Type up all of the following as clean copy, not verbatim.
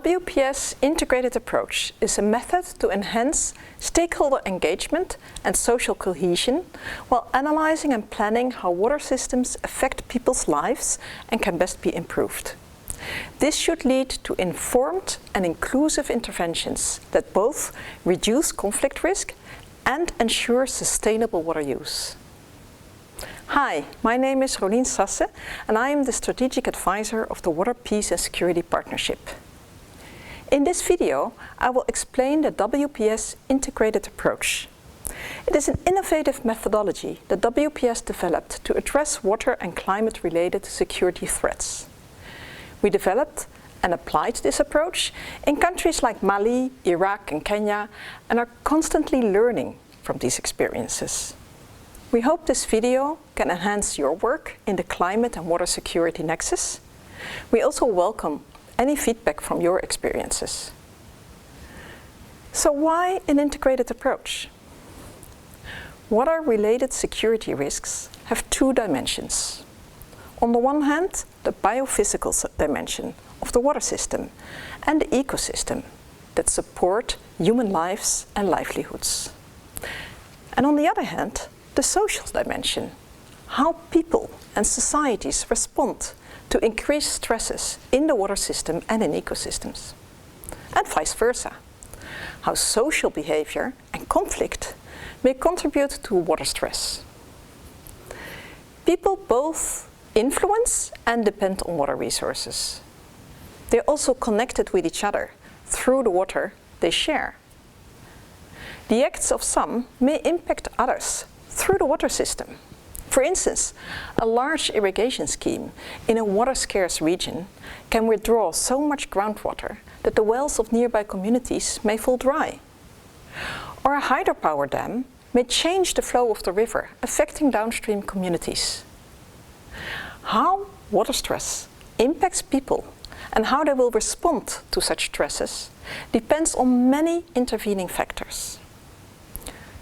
WPS Integrated Approach is a method to enhance stakeholder engagement and social cohesion while analyzing and planning how water systems affect people's lives and can best be improved. This should lead to informed and inclusive interventions that both reduce conflict risk and ensure sustainable water use. Hi, my name is Rolien Sasse and I am the Strategic Advisor of the Water, Peace and Security Partnership. In this video, I will explain the WPS Integrated Approach. It is an innovative methodology that WPS developed to address water and climate-related security threats. We developed and applied this approach in countries like Mali, Iraq and Kenya and are constantly learning from these experiences. We hope this video can enhance your work in the climate and water security nexus. We also welcome any feedback from your experiences. So why an integrated approach? Water-related security risks have two dimensions. On the one hand, the biophysical dimension of the water system and the ecosystem that support human lives and livelihoods. And on the other hand, the social dimension, how people and societies respond to increased stresses in the water system and in ecosystems. And vice versa, how social behavior and conflict may contribute to water stress. People both influence and depend on water resources. They're also connected with each other through the water they share. The acts of some may impact others through the water system. For instance, a large irrigation scheme in a water-scarce region can withdraw so much groundwater that the wells of nearby communities may fall dry. Or a hydropower dam may change the flow of the river, affecting downstream communities. How water stress impacts people and how they will respond to such stresses depends on many intervening factors.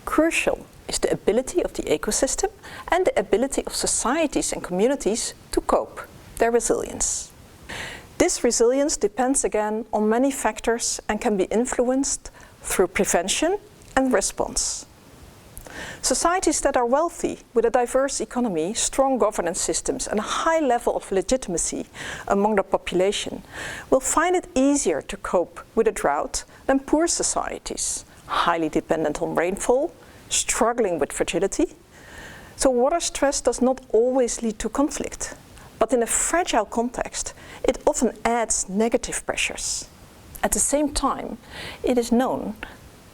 Crucial is the ability of the ecosystem and the ability of societies and communities to cope, their resilience. This resilience depends again on many factors and can be influenced through prevention and response. Societies that are wealthy, with a diverse economy, strong governance systems and a high level of legitimacy among the population will find it easier to cope with a drought than poor societies, highly dependent on rainfall, struggling with fragility. So water stress does not always lead to conflict, but in a fragile context, it often adds negative pressures. At the same time, it is known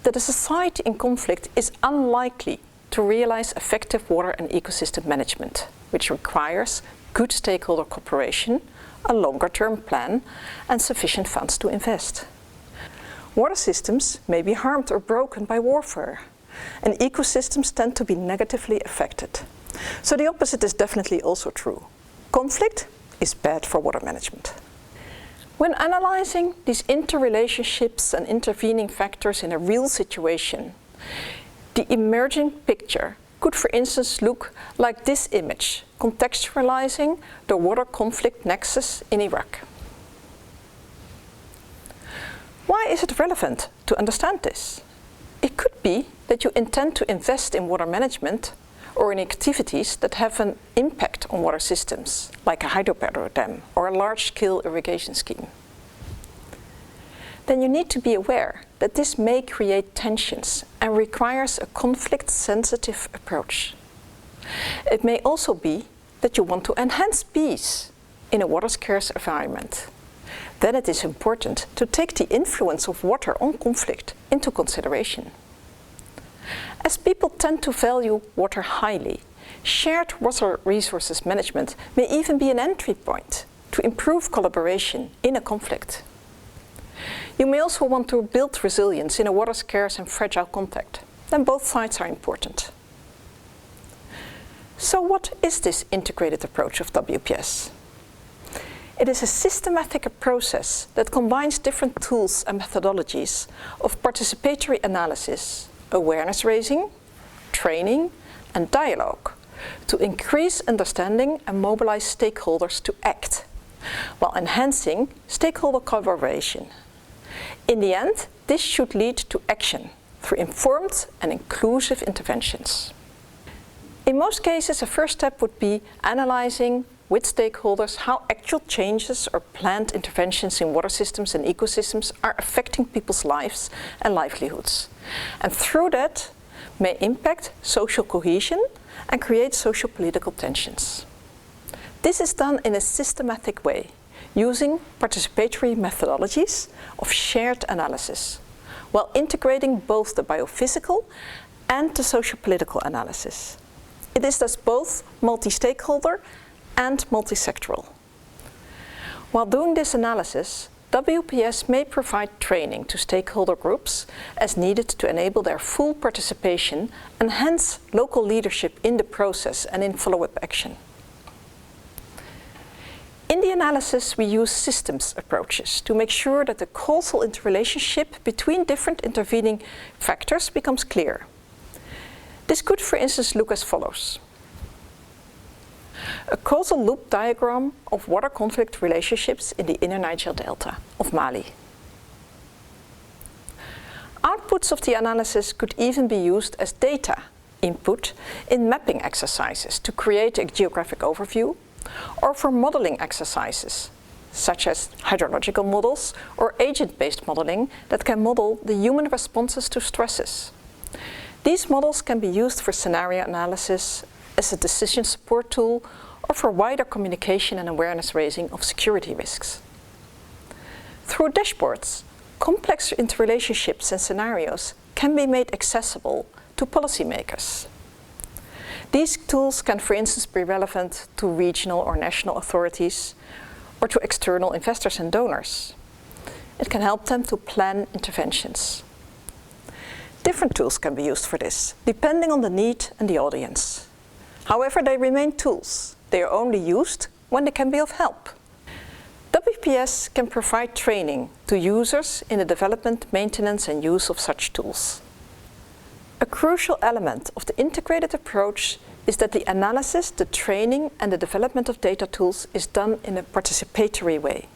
that a society in conflict is unlikely to realize effective water and ecosystem management, which requires good stakeholder cooperation, a longer-term plan, and sufficient funds to invest. Water systems may be harmed or broken by warfare, and ecosystems tend to be negatively affected. So the opposite is definitely also true. Conflict is bad for water management. When analyzing these interrelationships and intervening factors in a real situation, the emerging picture could, for instance, look like this image, contextualizing the water conflict nexus in Iraq. Why is it relevant to understand this? It could be that you intend to invest in water management or in activities that have an impact on water systems, like a hydropower dam or a large-scale irrigation scheme. Then you need to be aware that this may create tensions and requires a conflict-sensitive approach. It may also be that you want to enhance peace in a water-scarce environment. Then it is important to take the influence of water on conflict into consideration. As people tend to value water highly, shared water resources management may even be an entry point to improve collaboration in a conflict. You may also want to build resilience in a water-scarce and fragile context. Then both sides are important. So what is this integrated approach of WPS? It is a systematic process that combines different tools and methodologies of participatory analysis, awareness raising, training and dialogue to increase understanding and mobilize stakeholders to act, while enhancing stakeholder collaboration In the end, this should lead to action through informed and inclusive interventions. In most cases, a first step would be analyzing with stakeholders how actual changes or planned interventions in water systems and ecosystems are affecting people's lives and livelihoods, and through that may impact social cohesion and create socio-political tensions. This is done in a systematic way, using participatory methodologies of shared analysis, while integrating both the biophysical and the socio-political analysis. It is thus both multi-stakeholder and multi-sectoral. While doing this analysis, WPS may provide training to stakeholder groups as needed to enable their full participation and hence local leadership in the process and in follow-up action. In the analysis, we use systems approaches to make sure that the causal interrelationship between different intervening factors becomes clear. This could, for instance, look as follows. A causal loop diagram of water conflict relationships in the inner Niger Delta of Mali. Outputs of the analysis could even be used as data input in mapping exercises to create a geographic overview, or for modeling exercises, such as hydrological models or agent-based modeling that can model the human responses to stresses. These models can be used for scenario analysis, as a decision support tool, or for wider communication and awareness raising of security risks. Through dashboards, complex interrelationships and scenarios can be made accessible to policymakers. These tools can, for instance, be relevant to regional or national authorities or to external investors and donors. It can help them to plan interventions. Different tools can be used for this, depending on the need and the audience. However, they remain tools. They are only used when they can be of help. WPS can provide training to users in the development, maintenance and use of such tools. A crucial element of the integrated approach is that the analysis, the training and the development of data tools is done in a participatory way.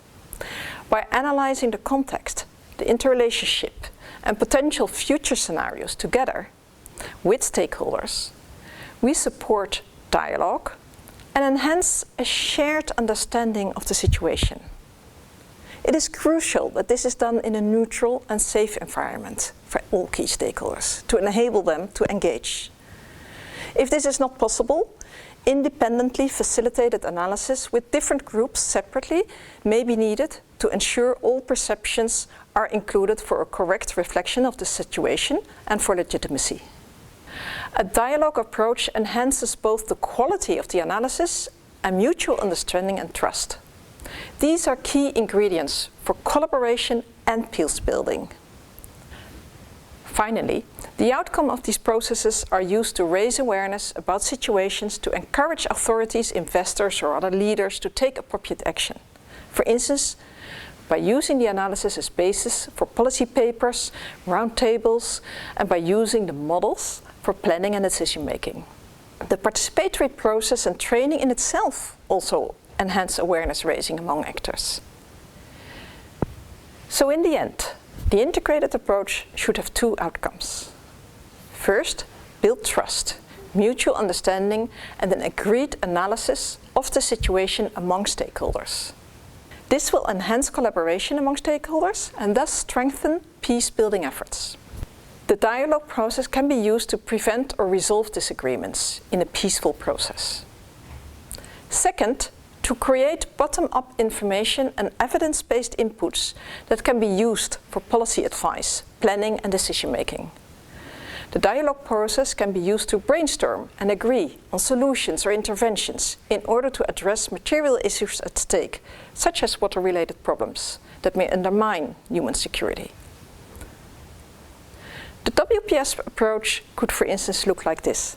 By analyzing the context, the interrelationship and potential future scenarios together with stakeholders, we support dialogue and enhance a shared understanding of the situation. It is crucial that this is done in a neutral and safe environment for all key stakeholders to enable them to engage. If this is not possible, independently facilitated analysis with different groups separately may be needed to ensure all perceptions are included for a correct reflection of the situation and for legitimacy. A dialogue approach enhances both the quality of the analysis and mutual understanding and trust. These are key ingredients for collaboration and peace building. Finally, the outcome of these processes are used to raise awareness about situations to encourage authorities, investors or other leaders to take appropriate action. For instance, by using the analysis as basis for policy papers, roundtables, and by using the models for planning and decision making. The participatory process and training in itself also enhance awareness raising among actors. So in the end, the integrated approach should have two outcomes. First, build trust, mutual understanding and an agreed analysis of the situation among stakeholders. This will enhance collaboration among stakeholders and thus strengthen peace-building efforts. The dialogue process can be used to prevent or resolve disagreements in a peaceful process. Second, to create bottom-up information and evidence-based inputs that can be used for policy advice, planning and decision-making. The dialogue process can be used to brainstorm and agree on solutions or interventions in order to address material issues at stake, such as water-related problems that may undermine human security. The WPS approach could, for instance, look like this.